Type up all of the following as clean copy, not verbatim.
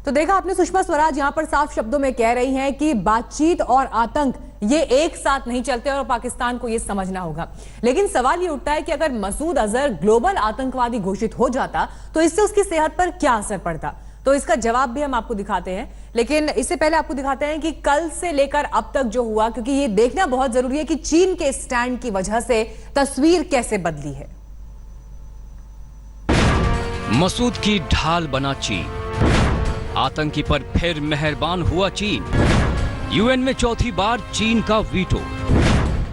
तो देखा आपने, सुषमा स्वराज यहां पर साफ शब्दों में कह रही हैं कि बातचीत और आतंक ये एक साथ नहीं चलते और पाकिस्तान को ये समझना होगा। लेकिन सवाल ये उठता है कि अगर मसूद अजहर ग्लोबल आतंकवादी घोषित हो जाता तो इससे उसकी सेहत पर क्या असर पड़ता, तो इसका जवाब भी हम आपको दिखाते हैं। लेकिन इससे पहले आपको दिखाते हैं कि कल से लेकर अब तक जो हुआ, क्योंकि ये देखना बहुत जरूरी है कि चीन के स्टैंड की वजह से तस्वीर कैसे बदली है। मसूद की ढाल बना चीन, आतंकी पर फिर मेहरबान हुआ चीन, यूएन में चौथी बार चीन का वीटो,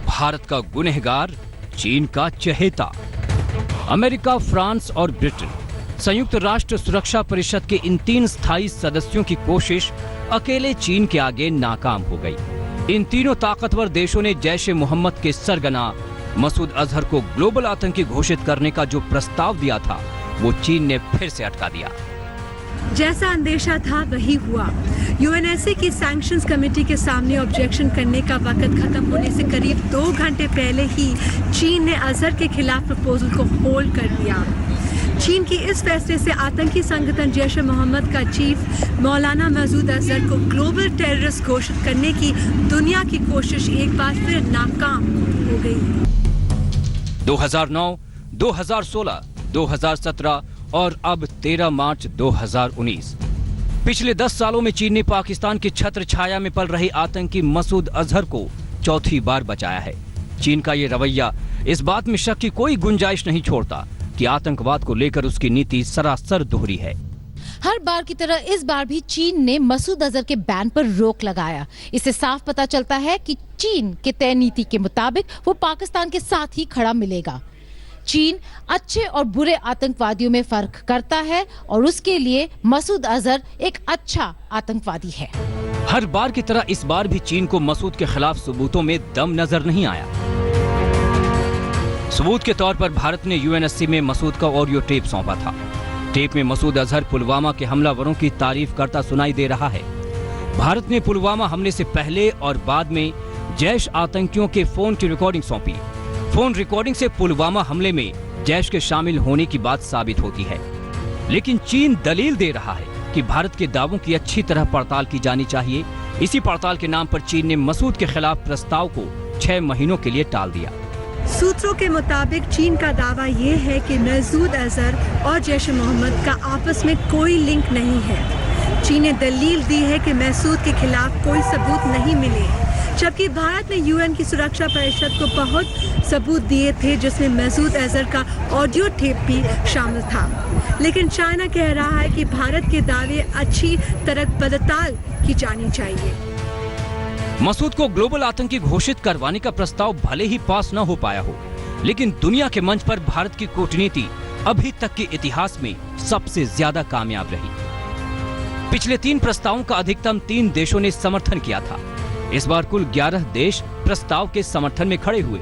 भारत का गुनहगार चीन का चहेता। अमेरिका, फ्रांस और ब्रिटेन, संयुक्त राष्ट्र सुरक्षा परिषद के इन 3 स्थायी सदस्यों की कोशिश अकेले चीन के आगे नाकाम हो गई। इन तीनों ताकतवर देशों ने जैश-ए-मोहम्मद के सरगना मसूद अजहर को ग्लोबल आतंकी घोषित करने का जो प्रस्ताव दिया था वो चीन ने फिर से अटका दिया। जैसा अंदेशा था वही हुआ। यूएनएससी की सैंक्शंस कमेटी के सामने ऑब्जेक्शन करने का वक्त खत्म होने से करीब 2 घंटे पहले ही चीन ने अजहर के खिलाफ प्रपोजल को होल्ड कर दिया। चीन की इस फैसले से आतंकी संगठन जैश-ए-मोहम्मद का चीफ मौलाना मसूद अजहर को ग्लोबल टेररिस्ट घोषित करने की दुनिया की कोशिश एक बार फिर नाकाम हो गई। 2009, 2016, 2017 और अब 13 मार्च 2019, पिछले 10 सालों में चीन ने पाकिस्तान की छत्र छाया में पल रहे आतंकी मसूद अजहर को चौथी बार बचाया है। चीन का ये रवैया इस बात में शक की कोई गुंजाइश नहीं छोड़ता कि आतंकवाद को लेकर उसकी नीति सरासर दोहरी है। हर बार की तरह इस बार भी चीन ने मसूद अजहर के बैन पर रोक लगाया। इससे साफ पता चलता है कि चीन के तय नीति के मुताबिक वो पाकिस्तान के साथ ही खड़ा मिलेगा। चीन अच्छे और बुरे आतंकवादियों में फर्क करता है और उसके लिए मसूद अजहर एक अच्छा आतंकवादी है। हर बार की तरह इस बार भी चीन को मसूद के खिलाफ सबूतों में दम नजर नहीं आया। सबूत के तौर पर भारत ने यूएनएससी में मसूद का ऑडियो टेप सौंपा था। टेप में मसूद अजहर पुलवामा के हमलावरों की तारीफ करता सुनाई दे रहा है। भारत ने पुलवामा हमले से पहले और बाद में जैश आतंकियों के फोन की रिकॉर्डिंग सौंपी। फोन रिकॉर्डिंग से पुलवामा हमले में जैश के शामिल होने की बात साबित होती है। लेकिन चीन दलील दे रहा है कि भारत के दावों की अच्छी तरह पड़ताल की जानी चाहिए। इसी पड़ताल के नाम पर चीन ने मसूद के खिलाफ प्रस्ताव को 6 महीनों के लिए टाल दिया। सूत्रों के मुताबिक चीन का दावा ये है कि मसूद अजहर और जैश-ए-मोहम्मद का आपस में कोई लिंक नहीं है। चीन ने दलील दी है कि मसूद के खिलाफ कोई सबूत नहीं मिले, जबकि भारत ने यूएन की सुरक्षा परिषद को बहुत सबूत दिए थे जिसमें मसूद अजहर का ऑडियो टेप भी शामिल था। लेकिन चाइना कह रहा है कि भारत के दावे अच्छी तरह पड़ताल की जानी चाहिए। मसूद को ग्लोबल आतंकी घोषित करवाने का प्रस्ताव भले ही पास न हो पाया हो, लेकिन दुनिया के मंच पर भारत की कूटनीति अभी तक के इतिहास में सबसे ज्यादा कामयाब रही। पिछले 3 प्रस्तावों का अधिकतम 3 देशों ने समर्थन किया था। इस बार कुल 11 देश प्रस्ताव के समर्थन में खड़े हुए।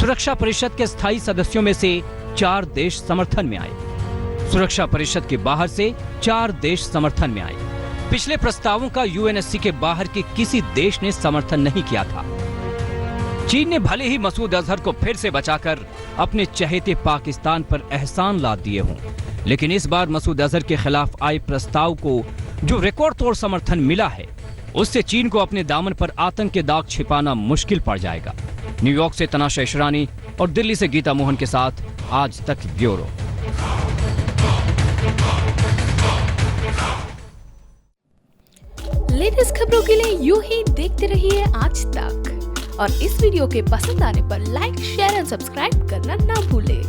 सुरक्षा परिषद के स्थायी सदस्यों में से 4 देश समर्थन में आए। सुरक्षा परिषद के बाहर से 4 देश समर्थन में आए। पिछले प्रस्तावों का यूएनएससी के बाहर के किसी देश ने समर्थन नहीं किया था। चीन ने भले ही मसूद अजहर को फिर से बचाकर अपने चहेते पाकिस्तान पर एहसान लाद दिए हों, लेकिन इस बार मसूद अजहर के खिलाफ आए प्रस्ताव को जो रिकॉर्ड तोड़ समर्थन मिला है, उससे चीन को अपने दामन पर आतंक के दाग छिपाना मुश्किल पड़ जाएगा। न्यूयॉर्क से तनाशा इशरानी और दिल्ली से गीता मोहन के साथ आज तक ब्यूरो। लेटेस्ट खबरों के लिए यूं ही देखते रहिए आज तक, और इस वीडियो के पसंद आने पर लाइक, शेयर एंड सब्सक्राइब करना ना भूलें।